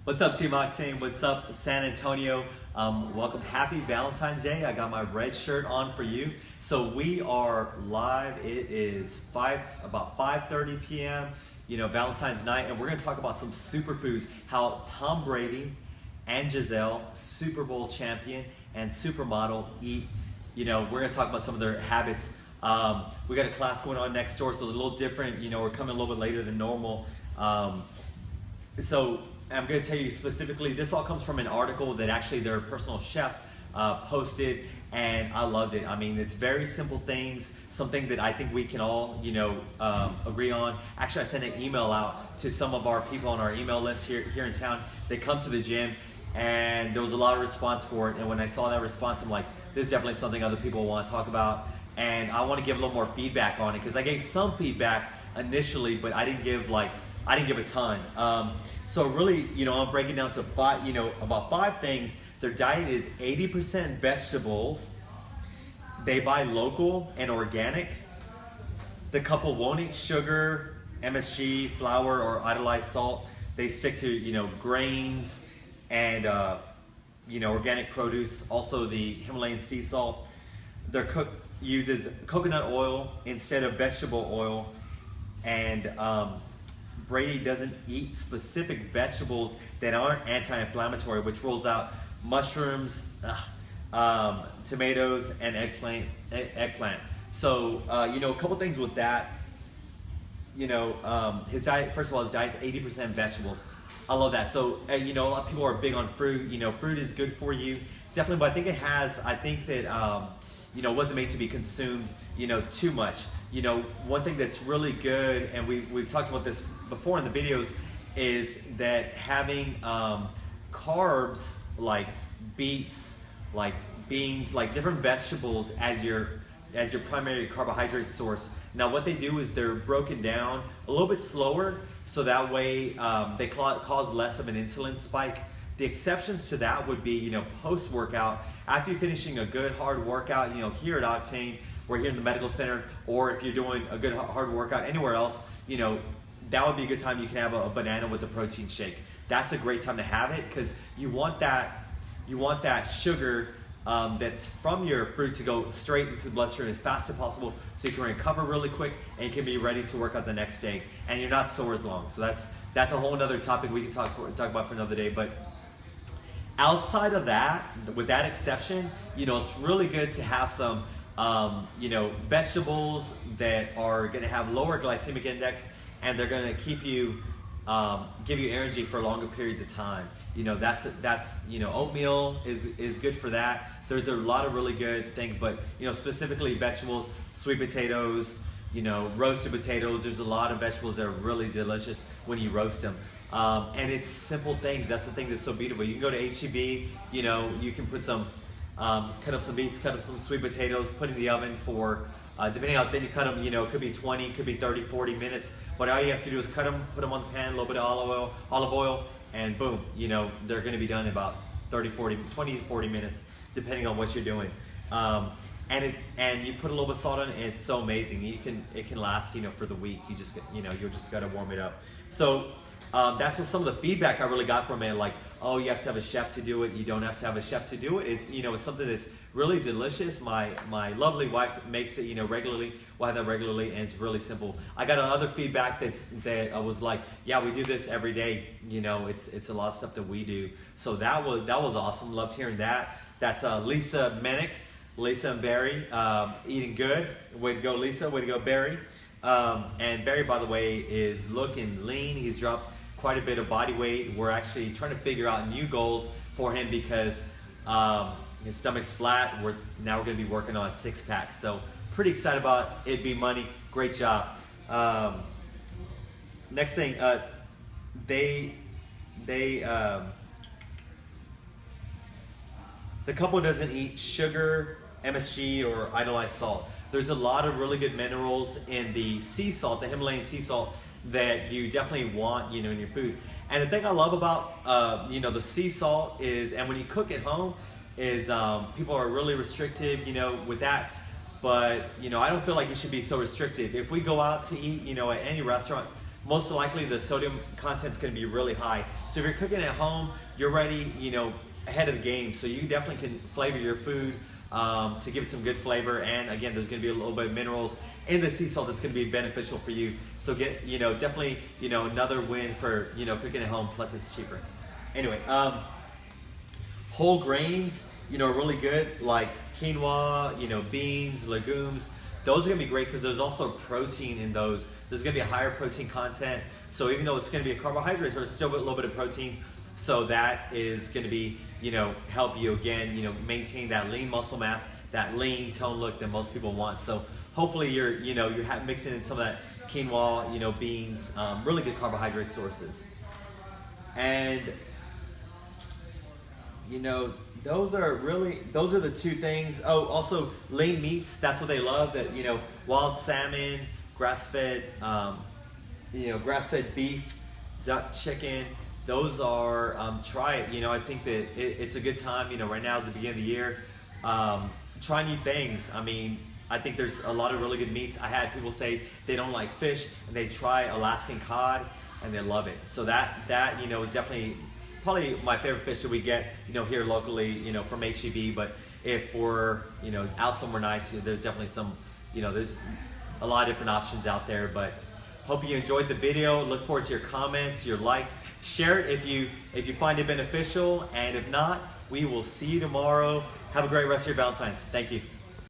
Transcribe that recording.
What's up, Team Octane? What's up, San Antonio? Welcome. Happy Valentine's Day. I got my red shirt on for you. So we are live. It is about 5:30 p.m. Valentine's night, and we're going to talk about some superfoods. How Tom Brady and Giselle, Super Bowl champion and supermodel, eat. We're going to talk about some of their habits. We got a class going on next door, so it's a little different. We're coming a little bit later than normal. So I'm going to tell you specifically, this all comes from an article that actually their personal chef posted, and I loved it. I mean, it's very simple things, something that I think we can all, agree on. Actually, I sent an email out to some of our people on our email list here in town. They come to the gym, and there was a lot of response for it. And when I saw that response, I'm like, this is definitely something other people want to talk about. And I want to give a little more feedback on it, because I gave some feedback initially, but I didn't give a ton. So really, I'm breaking down to about 5 things. Their diet is 80% vegetables. They buy local and organic. The couple won't eat sugar, MSG, flour, or idolized salt. They stick to, grains and, organic produce. Also the Himalayan sea salt. Their cook uses coconut oil instead of vegetable oil. And, Brady doesn't eat specific vegetables that aren't anti-inflammatory, which rolls out mushrooms, tomatoes, and eggplant. So, a couple things with that. His diet, first of all, his diet's 80% vegetables. I love that. So, a lot of people are big on fruit. Fruit is good for you, definitely, but I think that, it wasn't made to be consumed, too much. One thing that's really good, and we've talked about this before in the videos, is that having carbs like beets, like beans, like different vegetables as your primary carbohydrate source. Now what they do is they're broken down a little bit slower, so that way they cause less of an insulin spike. The exceptions to that would be, post-workout, after you're finishing a good hard workout, here at Octane, we're here in the medical center, or if you're doing a good hard workout anywhere else, that would be a good time. You can have a banana with a protein shake. That's a great time to have it, because you want that sugar that's from your fruit to go straight into the bloodstream as fast as possible, so you can recover really quick and you can be ready to work out the next day, and you're not sore as long. So that's a whole other topic we can talk about for another day. But outside of that, with that exception, it's really good to have some vegetables that are going to have lower glycemic index, and they're going to keep you, give you energy for longer periods of time. That's oatmeal is good for that. There's a lot of really good things, but specifically vegetables, sweet potatoes, roasted potatoes. There's a lot of vegetables that are really delicious when you roast them. And it's simple things. That's the thing that's so beautiful. You can go to HEB, you can put some, cut up some beets, cut up some sweet potatoes, put in the oven for, depending on how thin you cut them, it could be 20, it could be 30, 40 minutes. But all you have to do is cut them, put them on the pan, a little bit of olive oil, and boom, they're going to be done in about 20 to 40 minutes, depending on what you're doing. And you put a little bit of salt on it, and it's so amazing. It can last, for the week. You just got to warm it up. So that's just some of the feedback I really got from it. Like, oh, you have to have a chef to do it. You don't have to have a chef to do it. It's it's something that's really delicious. My lovely wife makes it regularly. We'll have that regularly, and it's really simple. I got another feedback that was like, yeah, we do this every day. It's a lot of stuff that we do. So that was awesome. Loved hearing that. That's Lisa Menick, Lisa and Barry, eating good. Way to go, Lisa. Way to go, Barry. And Barry, by the way, is looking lean. He's dropped quite a bit of body weight. We're actually trying to figure out new goals for him, because his stomach's flat. Now we're going to be working on a 6-pack. So pretty excited about it being money. Great job. Next thing, the couple doesn't eat sugar, MSG, or idolized salt. There's a lot of really good minerals in the sea salt, the Himalayan sea salt, that you definitely want, in your food. And the thing I love about, the sea salt is, and when you cook at home, is people are really restrictive, with that. But, I don't feel like it should be so restrictive. If we go out to eat, at any restaurant, most likely the sodium content's going to be really high. So if you're cooking at home, you're ready, you know, ahead of the game. So you definitely can flavor your food to give it some good flavor. And again, there's going to be a little bit of minerals in the sea salt that's going to be beneficial for you. So get, you know, definitely, you know, another win for, you know, cooking at home. Plus it's cheaper. Anyway, whole grains, you know, are really good, like quinoa, you know, beans, legumes. Those are gonna be great because there's also protein in those. There's gonna be a higher protein content. So even though it's gonna be a carbohydrate, there's still a little bit of protein. So that is gonna be, you know, help you again, you know, maintain that lean muscle mass, that lean tone look that most people want. So hopefully you're, you know, you're mixing in some of that quinoa, you know, beans, really good carbohydrate sources. And you know, those are the two things. Oh, also lean meats, that's what they love. That, you know, wild salmon, grass-fed, you know, grass-fed beef, duck, chicken. Those are, try it. You know, I think that it's a good time. You know, right now is the beginning of the year. Try new things. I mean, I think there's a lot of really good meats. I had people say they don't like fish and they try Alaskan cod and they love it. So that you know, is definitely probably my favorite fish that we get, you know, here locally, you know, from HEB. But if we're, you know, out somewhere nice, there's definitely some, you know, there's a lot of different options out there. But hope you enjoyed the video. Look forward to your comments, your likes. Share it if you find it beneficial, and if not, we will see you tomorrow. Have a great rest of your Valentine's. Thank you.